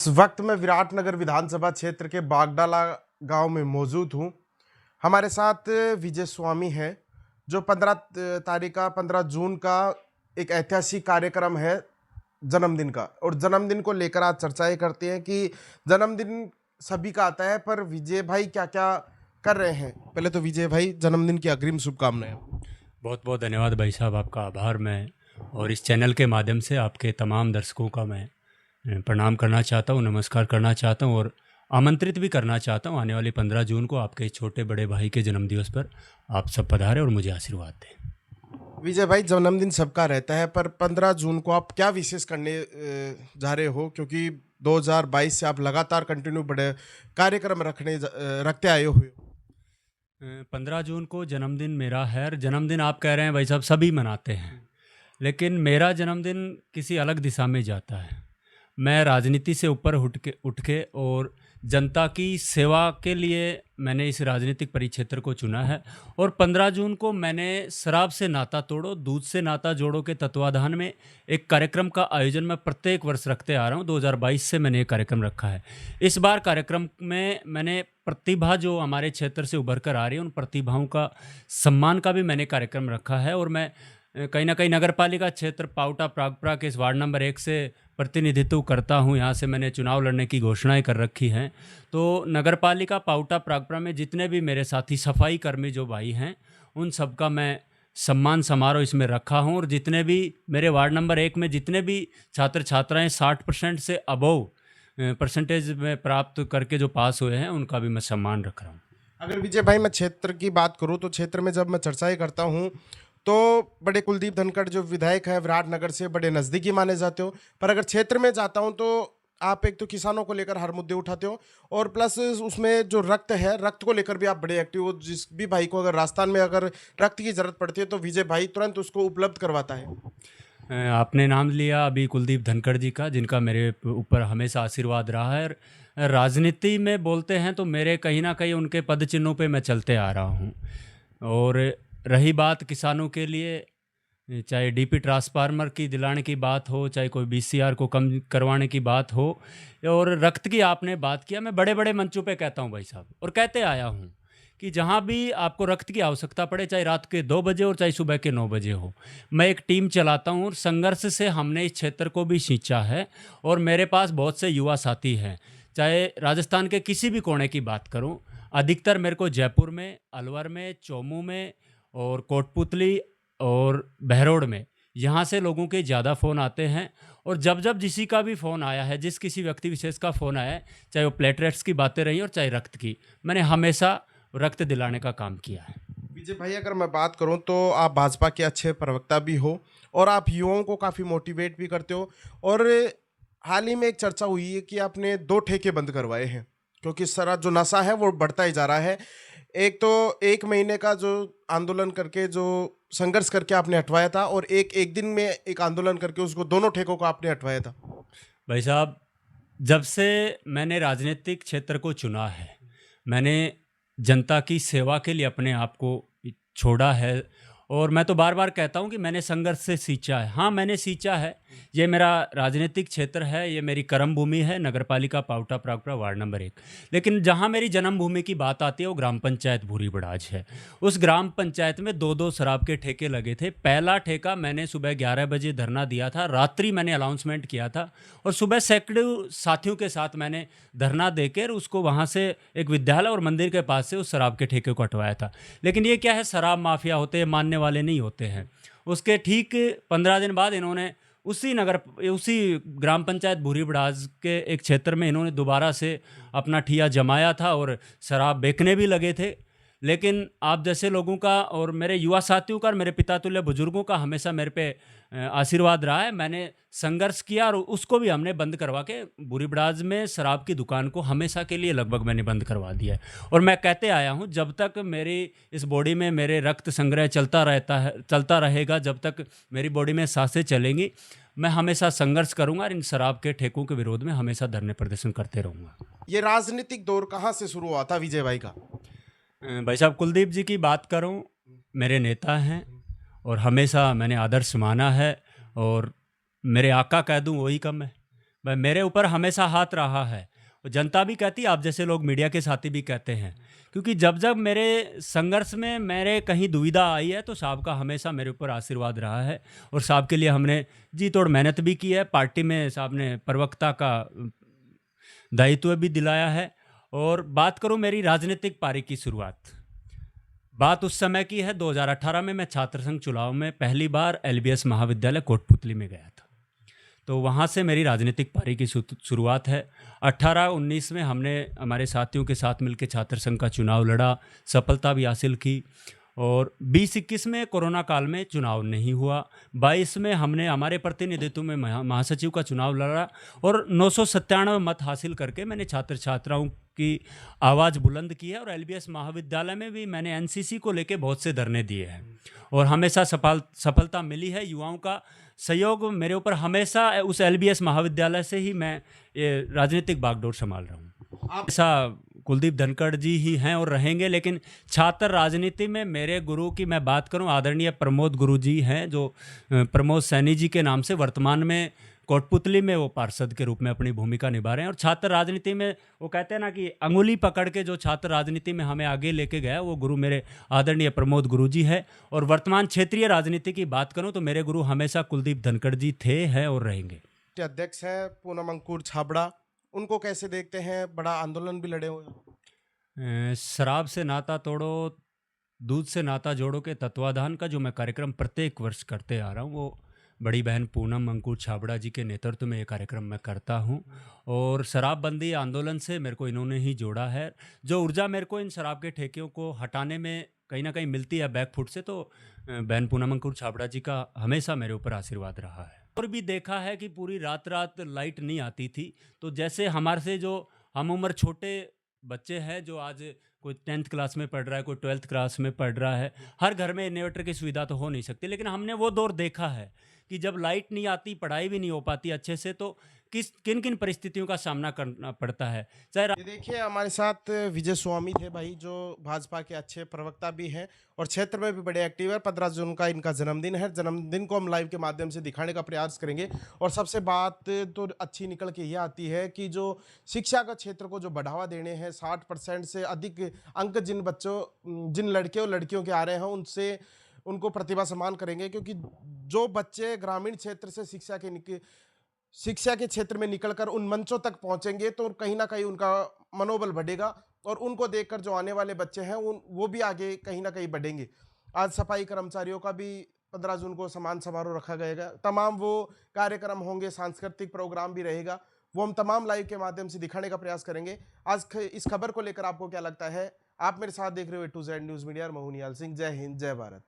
इस वक्त मैं विराटनगर विधानसभा क्षेत्र के बागडाला गांव में मौजूद हूं। हमारे साथ विजय स्वामी हैं, जो 15 जून का एक ऐतिहासिक कार्यक्रम है जन्मदिन का, और जन्मदिन को लेकर आज चर्चाएं करते हैं कि जन्मदिन सभी का आता है, पर विजय भाई क्या क्या कर रहे हैं। पहले तो विजय भाई, जन्मदिन की अग्रिम शुभकामनाएं। बहुत बहुत धन्यवाद भाई साहब, आपका आभार। मैं और इस चैनल के माध्यम से आपके तमाम दर्शकों का मैं प्रणाम करना चाहता हूँ, नमस्कार करना चाहता हूँ और आमंत्रित भी करना चाहता हूँ आने वाली 15 जून को आपके छोटे बड़े भाई के जन्मदिवस पर आप सब पधारें और मुझे आशीर्वाद दें। विजय भाई, जन्मदिन सबका रहता है, पर 15 जून को आप क्या विशेष करने जा रहे हो? क्योंकि 2022 से आप लगातार कंटिन्यू बड़े कार्यक्रम रखते आए हुए हो। 15 जून को जन्मदिन मेरा है। और जन्मदिन आप कह रहे हैं भाई साहब सभी मनाते हैं, लेकिन मेरा जन्मदिन किसी अलग दिशा में जाता है। मैं राजनीति से ऊपर उठ के और जनता की सेवा के लिए मैंने इस राजनीतिक परिक्षेत्र को चुना है। और 15 जून को मैंने शराब से नाता तोड़ो दूध से नाता जोड़ो के तत्वाधान में एक कार्यक्रम का आयोजन मैं प्रत्येक वर्ष रखते आ रहा हूँ। 2022 से मैंने ये कार्यक्रम रखा है। इस बार कार्यक्रम में मैंने प्रतिभा जो हमारे क्षेत्र से उभर कर आ रही है, उन प्रतिभाओं का सम्मान का भी मैंने कार्यक्रम रखा है। और मैं कहीं ना कहीं नगर पालिका क्षेत्र पाउटा प्रागपुरा के इस वार्ड नंबर 1 से प्रतिनिधित्व करता हूं। यहाँ से मैंने चुनाव लड़ने की घोषणाएं कर रखी हैं। तो नगर पालिका पाउटा प्रागपुरा में जितने भी मेरे साथी सफाई कर्मी जो भाई हैं, उन सबका मैं सम्मान समारोह इसमें रखा हूं। और जितने भी मेरे वार्ड नंबर 1 में जितने भी छात्र छात्राएं 60% से अबव परसेंटेज में प्राप्त करके जो पास हुए हैं, उनका भी मैं सम्मान रख रहा हूँ। अगर विजय भाई मैं क्षेत्र की बात करूं, तो क्षेत्र में जब मैं चर्चाएं करता हूं, तो बड़े कुलदीप धनखड़ जो विधायक है विराटनगर से, बड़े नज़दीकी माने जाते हो। पर अगर क्षेत्र में जाता हूं, तो आप एक तो किसानों को लेकर हर मुद्दे उठाते हो, और प्लस उसमें जो रक्त है, रक्त को लेकर भी आप बड़े एक्टिव हो। जिस भी भाई को अगर राजस्थान में अगर रक्त की जरूरत पड़ती है, तो विजय भाई तुरंत उसको उपलब्ध करवाता है। आपने नाम लिया अभी कुलदीप धनखड़ जी का, जिनका मेरे ऊपर हमेशा आशीर्वाद रहा है। राजनीति में बोलते हैं तो मेरे कहीं ना कहीं उनके पद चिन्हों पे मैं चलते आ रहा हूँ। और रही बात किसानों के लिए, चाहे डीपी ट्रांसफार्मर की दिलाने की बात हो, चाहे कोई बीसीआर को कम करवाने की बात हो, और रक्त की आपने बात किया, मैं बड़े बड़े मंचों पे कहता हूँ भाई साहब, और कहते आया हूँ कि जहाँ भी आपको रक्त की आवश्यकता पड़े, चाहे रात के 2 बजे और चाहे सुबह के 9 बजे हो, मैं एक टीम चलाता हूँ। और संघर्ष से हमने इस क्षेत्र को भी सींचा है। और मेरे पास बहुत से युवा साथी हैं, चाहे राजस्थान के किसी भी कोने की बात करूँ। अधिकतर मेरे को जयपुर में, अलवर में, चौमू में और कोटपुतली और बहरोड में, यहाँ से लोगों के ज़्यादा फ़ोन आते हैं। और जब जब किसी का भी फ़ोन आया है, जिस किसी व्यक्ति विशेष का फ़ोन आया है, चाहे वो प्लेटलेट्स की बातें रही और चाहे रक्त की, मैंने हमेशा रक्त दिलाने का काम किया है। विजय भाई, अगर मैं बात करूं, तो आप भाजपा के अच्छे प्रवक्ता भी हो, और आप युवाओं को काफ़ी मोटिवेट भी करते हो। और हाल ही में एक चर्चा हुई है कि आपने 2 ठेके बंद करवाए हैं, क्योंकि सारा जो नशा है वो बढ़ता ही जा रहा है। एक तो 1 महीने का जो आंदोलन करके, जो संघर्ष करके आपने हटवाया था, और एक दिन में एक आंदोलन करके उसको, दोनों ठेकों को आपने हटवाया था। भाई साहब, जब से मैंने राजनीतिक क्षेत्र को चुना है, मैंने जनता की सेवा के लिए अपने आप को छोड़ा है। और मैं तो बार बार कहता हूं कि मैंने संघर्ष से सींचा है। हाँ, मैंने सींचा है। ये मेरा राजनीतिक क्षेत्र है, ये मेरी कर्म भूमि है, नगरपालिका पाउटा प्रागपुरा वार्ड नंबर 1। लेकिन जहाँ मेरी जन्मभूमि की बात आती है, वो ग्राम पंचायत भूरी बड़ाज है। उस ग्राम पंचायत में 2-2 शराब के ठेके लगे थे। पहला ठेका मैंने सुबह 11 बजे धरना दिया था, रात्रि मैंने अनाउंसमेंट किया था, और सुबह सैकड़ों साथियों के साथ मैंने धरना देकर उसको वहाँ से एक विद्यालय और मंदिर के पास से उस शराब के ठेके को हटवाया था। लेकिन ये क्या है, शराब माफिया होते हैं, मानने वाले नहीं होते हैं। उसके ठीक 15 दिन बाद इन्होंने उसी ग्राम पंचायत भूरी बड़ाज के एक क्षेत्र में इन्होंने दोबारा से अपना ठिया जमाया था और शराब बेचने भी लगे थे। लेकिन आप जैसे लोगों का और मेरे युवा साथियों का और मेरे पिता तुल्य बुजुर्गों का हमेशा मेरे पे आशीर्वाद रहा है। मैंने संघर्ष किया और उसको भी हमने बंद करवा के बुरी बड़ाज में शराब की दुकान को हमेशा के लिए लगभग मैंने बंद करवा दिया है। और मैं कहते आया हूँ, जब तक मेरी इस बॉडी में मेरे रक्त संग्रह चलता रहेगा, जब तक मेरी बॉडी में सांसें चलेंगी, मैं हमेशा संघर्ष करूंगा और इन शराब के ठेकों के विरोध में हमेशा धरने प्रदर्शन करते रहूंगा। ये राजनीतिक दौर कहाँ से शुरू हुआ था विजय भाई का? भाई साहब, कुलदीप जी की बात करूं, मेरे नेता हैं और हमेशा मैंने आदर्श माना है। और मेरे आका कह दूं वही कम है। मेरे ऊपर हमेशा हाथ रहा है। और जनता भी कहती है, आप जैसे लोग मीडिया के साथी भी कहते हैं, क्योंकि जब जब मेरे संघर्ष में मेरे कहीं दुविधा आई है तो साहब का हमेशा मेरे ऊपर आशीर्वाद रहा है। और साहब के लिए हमने जी तोड़ मेहनत भी की है। पार्टी में साहब ने प्रवक्ता का दायित्व भी दिलाया है। और बात करूं मेरी राजनीतिक पारी की शुरुआत, बात उस समय की है 2018 में मैं छात्र संघ चुनाव में पहली बार एलबीएस महाविद्यालय कोटपुतली में गया था। तो वहाँ से मेरी राजनीतिक पारी की शुरुआत है। 18-19 में हमने हमारे साथियों के साथ मिलकर छात्र संघ का चुनाव लड़ा, सफलता भी हासिल की। और 20-21 में कोरोना काल में चुनाव नहीं हुआ। 22 में हमने हमारे प्रतिनिधित्व में महासचिव का चुनाव लड़ा और 997 मत हासिल करके मैंने छात्र छात्राओं की आवाज़ बुलंद की है। और एलबीएस महाविद्यालय में भी मैंने एनसीसी को लेके बहुत से धरने दिए हैं और हमेशा सफलता मिली है। युवाओं का सहयोग मेरे ऊपर हमेशा, उस एलबीएस महाविद्यालय से ही मैं ये राजनीतिक बागडोर संभाल रहा हूँ। ऐसा कुलदीप धनखड़ जी ही हैं और रहेंगे। लेकिन छात्र राजनीति में मेरे गुरु की मैं बात करूं, आदरणीय प्रमोद गुरु जी हैं, जो प्रमोद सैनी जी के नाम से वर्तमान में कोटपुतली में वो पार्षद के रूप में अपनी भूमिका निभा रहे हैं। और छात्र राजनीति में वो कहते हैं ना कि अंगुली पकड़ के जो छात्र राजनीति में हमें आगे लेके गया वो गुरु मेरे आदरणीय प्रमोद गुरु जी है। और वर्तमान क्षेत्रीय राजनीति की बात करूं तो मेरे गुरु हमेशा कुलदीप धनखड़ जी थे, हैं और रहेंगे। अध्यक्ष हैं पूनम अंकुर छाबड़ा, उनको कैसे देखते हैं? बड़ा आंदोलन भी लड़े हुए हैं। शराब से नाता तोड़ो, दूध से नाता जोड़ो के तत्वाधान का जो मैं कार्यक्रम प्रत्येक वर्ष करते आ रहा हूँ, वो बड़ी बहन पूनम अंकुर छाबड़ा जी के नेतृत्व में ये कार्यक्रम मैं करता हूँ। और शराबबंदी आंदोलन से मेरे को इन्होंने ही जोड़ा है। जो ऊर्जा मेरे को इन शराब के ठेकों को हटाने में कहीं ना कहीं मिलती है बैकफुट से, तो बहन पूनम अंकुर छाबड़ा जी का हमेशा मेरे ऊपर आशीर्वाद रहा है। और भी देखा है कि पूरी रात रात लाइट नहीं आती थी, तो जैसे हमारे से जो हम उम्र छोटे बच्चे हैं, जो आज कोई 10th क्लास में पढ़ रहा है, कोई 12th क्लास में पढ़ रहा है, हर घर में इन्वर्टर की सुविधा तो हो नहीं सकती। लेकिन हमने वो दौर देखा है कि जब लाइट नहीं आती, पढ़ाई भी नहीं हो पाती अच्छे से, तो किन किन परिस्थितियों का सामना करना पड़ता है। चाहे ये देखिए हमारे साथ विजय स्वामी थे भाई, जो भाजपा के अच्छे प्रवक्ता भी हैं और क्षेत्र में भी बड़े एक्टिव है। 15 जून का इनका जन्मदिन है। जन्मदिन को हम लाइव के माध्यम से दिखाने का प्रयास करेंगे। और सबसे बात तो अच्छी निकल के ये आती है कि जो शिक्षा का क्षेत्र को जो बढ़ावा देने हैं, 60% से अधिक अंक जिन लड़के और लड़कियों के आ रहे हैं, उनसे उनको प्रतिभा सम्मान करेंगे। क्योंकि जो बच्चे ग्रामीण क्षेत्र से शिक्षा के क्षेत्र में निकलकर उन मंचों तक पहुंचेंगे तो कहीं ना कहीं उनका मनोबल बढ़ेगा और उनको देखकर जो आने वाले बच्चे हैं वो भी आगे कहीं ना कहीं बढ़ेंगे। आज सफाई कर्मचारियों का भी 15 जून को सम्मान समारोह रखा गएगा। तमाम वो कार्यक्रम होंगे, सांस्कृतिक प्रोग्राम भी रहेगा, वो हम तमाम लाइव के माध्यम से दिखाने का प्रयास करेंगे। इस खबर को लेकर आपको क्या लगता है? आप मेरे साथ देख रहे हो A to Z news media, मैं हूं निहाल सिंह। जय हिंद, जय भारत।